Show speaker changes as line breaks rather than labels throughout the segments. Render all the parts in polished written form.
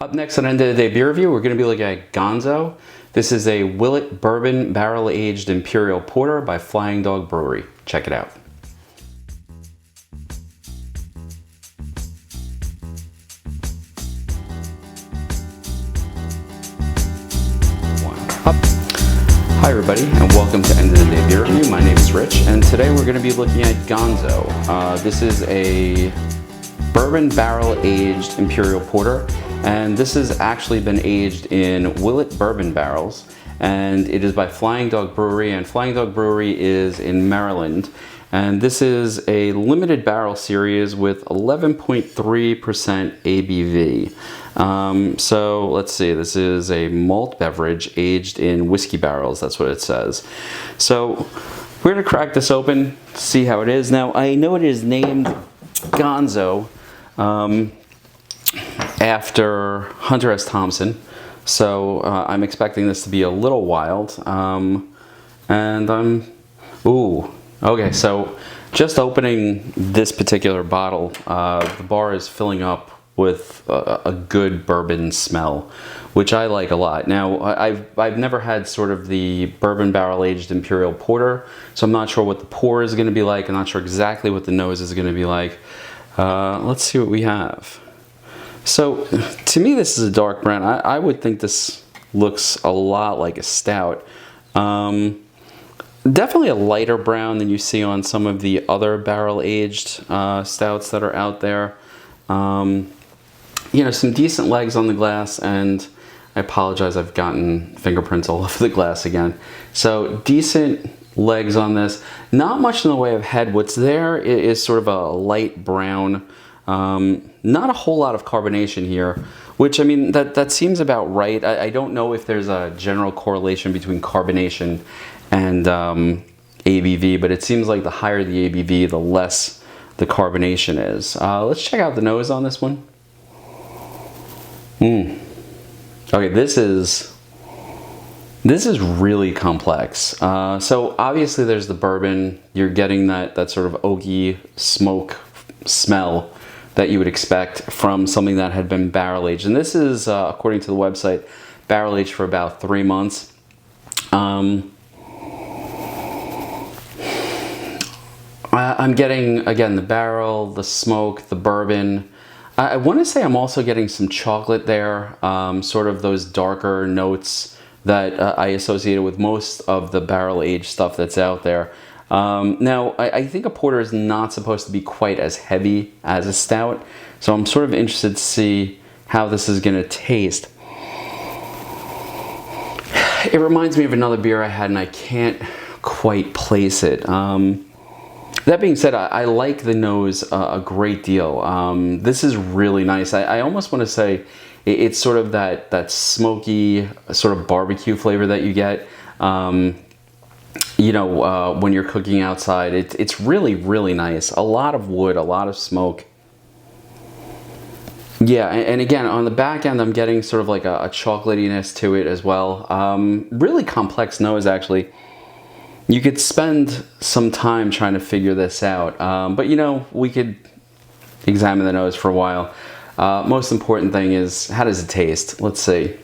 Up next on End of the Day Beer Review, we're going to be looking at Gonzo. This is a Willet Bourbon Barrel Aged Imperial Porter by Flying Dog Brewery. Check it out. Hi everybody, and welcome to End of the Day Beer Review. My name is Rich, and today we're going to be looking at Gonzo. This is a bourbon barrel aged Imperial Porter, and this has actually been aged in Willet bourbon barrels, and it is by Flying Dog Brewery, and Flying Dog Brewery is in Maryland. And this is a limited barrel series with 11.3% ABV. So let's see, this is a malt beverage aged in whiskey barrels, that's what it says. So we're gonna crack this open, see how it is. Now I know it is named Gonzo after Hunter S. Thompson, so I'm expecting this to be a little wild. Okay, so just opening this particular bottle, the bar is filling up with a good bourbon smell, which I like a lot. Now, I've never had sort of the bourbon barrel aged Imperial Porter, so I'm not sure what the pour is going to be like. I'm not sure exactly what the nose is going to be like. Let's see what we have. So, to me, this is a dark brown. I would think this looks a lot like a stout. Definitely a lighter brown than you see on some of the other barrel-aged stouts that are out there. You know, some decent legs on the glass, and I apologize, I've gotten fingerprints all over the glass again. So decent legs on this. Not much in the way of head. What's there is sort of a light brown. Not a whole lot of carbonation here, which, I mean, that seems about right. I don't know if there's a general correlation between carbonation and ABV, but it seems like the higher the ABV, the less the carbonation is. Let's check out the nose on this one. Okay, this is really complex. So obviously there's the bourbon. You're getting that sort of oaky smoke smell that you would expect from something that had been barrel aged. And this is, according to the website, barrel aged for about 3 months. I'm getting, again, the barrel, the smoke, the bourbon. I want to say I'm also getting some chocolate there, sort of those darker notes that I associated with most of the barrel-aged stuff that's out there. Now, I think a porter is not supposed to be quite as heavy as a stout, so I'm sort of interested to see how this is going to taste. It reminds me of another beer I had, and I can't quite place it. That being said, I like the nose a great deal. This is really nice. I almost want to say it's sort of that smoky sort of barbecue flavor that you get, you know, when you're cooking outside. It's really, really nice. A lot of wood, a lot of smoke. Yeah, and again, on the back end, I'm getting sort of like a chocolatiness to it as well. Really complex nose, actually. You could spend some time trying to figure this out, but you know, we could examine the nose for a while. Most important thing is, how does it taste? Let's see.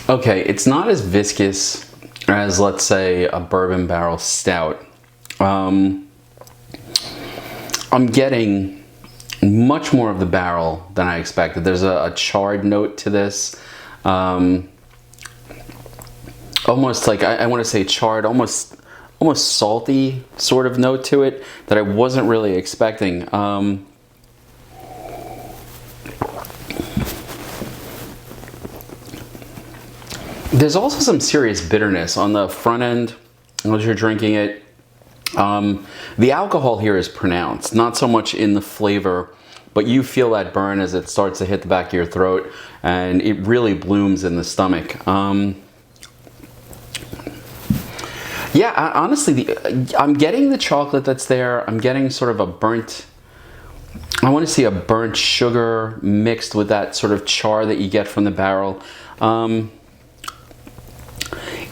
Okay, it's not as viscous as, let's say, a bourbon barrel stout. I'm getting much more of the barrel than I expected. There's a charred note to this. Almost like, I want to say charred, almost salty sort of note to it that I wasn't really expecting. There's also some serious bitterness on the front end as you're drinking it. The alcohol here is pronounced, not so much in the flavor, but you feel that burn as it starts to hit the back of your throat, and it really blooms in the stomach. Yeah, honestly, I'm getting the chocolate that's there. I'm getting sort of a burnt, I want to see a burnt sugar mixed with that sort of char that you get from the barrel.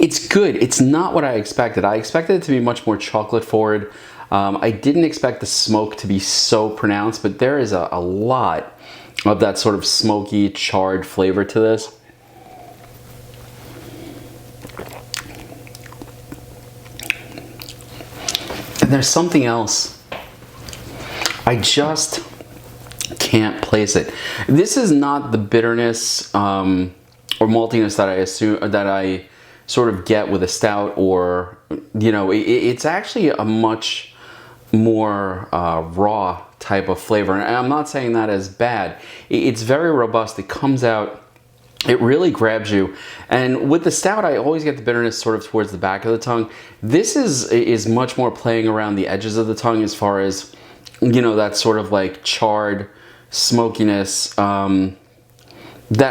It's good. It's not what I expected. I expected it to be much more chocolate forward. I didn't expect the smoke to be so pronounced, but there is a lot of that sort of smoky, charred flavor to this. And there's something else. I just can't place it. This is not the bitterness or maltiness that I sort of get with a stout, or it's actually a much more raw type of flavor. And I'm not saying that as bad. It's very robust. It comes out. It really grabs you. And with the stout, I always get the bitterness sort of towards the back of the tongue. This is much more playing around the edges of the tongue, as far as, that sort of like charred smokiness, that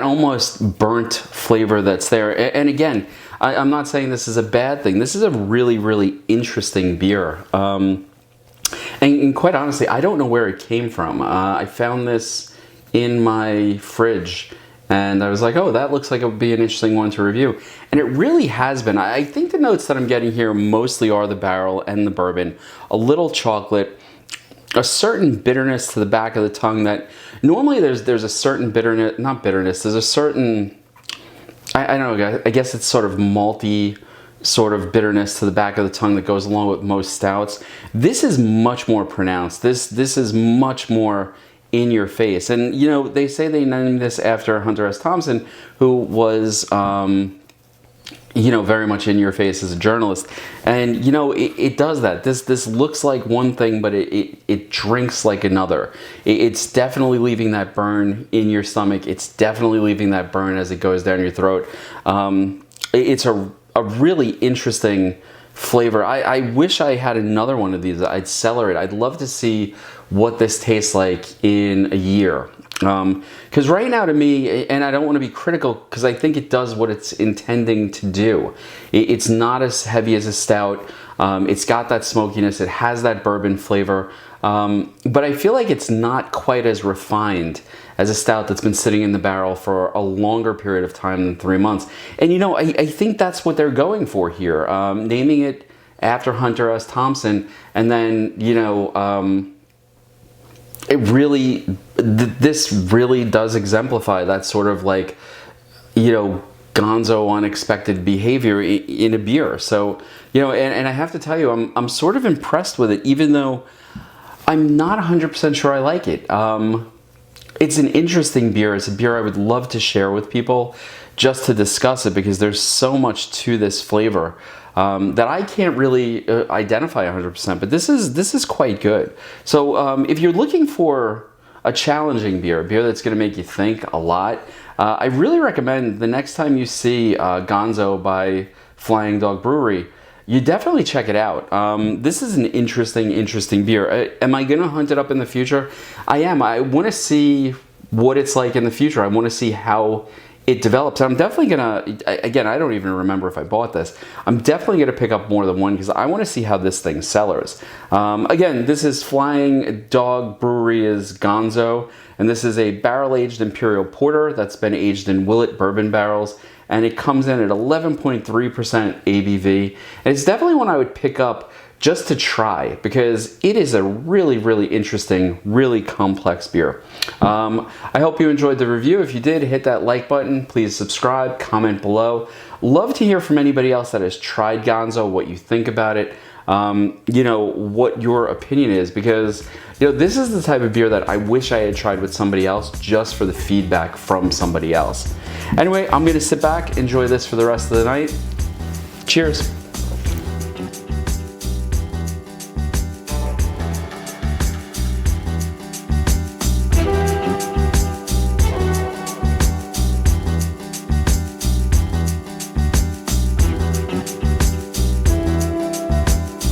almost burnt flavor that's there. And again, I'm not saying this is a bad thing. This is a really, really interesting beer. And quite honestly, I don't know where it came from. I found this in my fridge, and I was like, oh, that looks like it would be an interesting one to review. And it really has been. I think the notes that I'm getting here mostly are the barrel and the bourbon, a little chocolate, a certain bitterness to the back of the tongue that normally there's a certain bitterness, not bitterness, there's a certain, I don't know, I guess it's sort of malty sort of bitterness to the back of the tongue that goes along with most stouts. This is much more pronounced. This is much more in your face. And they say they named this after Hunter S. Thompson, who was very much in your face as a journalist. And it does that. This looks like one thing, but it drinks like another. It's definitely leaving that burn in your stomach. It's definitely leaving that burn as it goes down your throat. It's a really interesting flavor. I wish I had another one of these. I'd cellar it. I'd love to see what this tastes like in a year. Because right now, to me, and I don't want to be critical, because I think it does what it's intending to do. It's not as heavy as a stout. It's got that smokiness. It has that bourbon flavor. But I feel like it's not quite as refined as a stout that's been sitting in the barrel for a longer period of time than 3 months. And I think that's what they're going for here. Naming it after Hunter S. Thompson, and then, this really does exemplify that sort of like, Gonzo unexpected behavior in a beer. So, and I have to tell you, I'm sort of impressed with it, even though I'm not 100% sure I like it. It's an interesting beer. It's a beer I would love to share with people just to discuss it, because there's so much to this flavor that I can't really identify 100%, but this is quite good. So if you're looking for a challenging beer, a beer that's going to make you think a lot, I really recommend the next time you see Gonzo by Flying Dog Brewery, you definitely check it out. This is an interesting beer. Am I going to hunt it up in the future? I am. I want to see what it's like in the future. I want to see how it develops. I'm definitely gonna, again, I don't even remember if I bought this. I'm definitely gonna pick up more than one, because I want to see how this thing cellars. Again, this is Flying Dog Brewery's Gonzo, and this is a barrel-aged Imperial Porter that's been aged in Willet bourbon barrels, and it comes in at 11.3% ABV. And it's definitely one I would pick up just to try, because it is a really, really interesting, really complex beer. I hope you enjoyed the review. If you did, hit that like button. Please subscribe, comment below. Love to hear from anybody else that has tried Gonzo, what you think about it, what your opinion is, because this is the type of beer that I wish I had tried with somebody else, just for the feedback from somebody else. Anyway, I'm gonna sit back, enjoy this for the rest of the night. Cheers.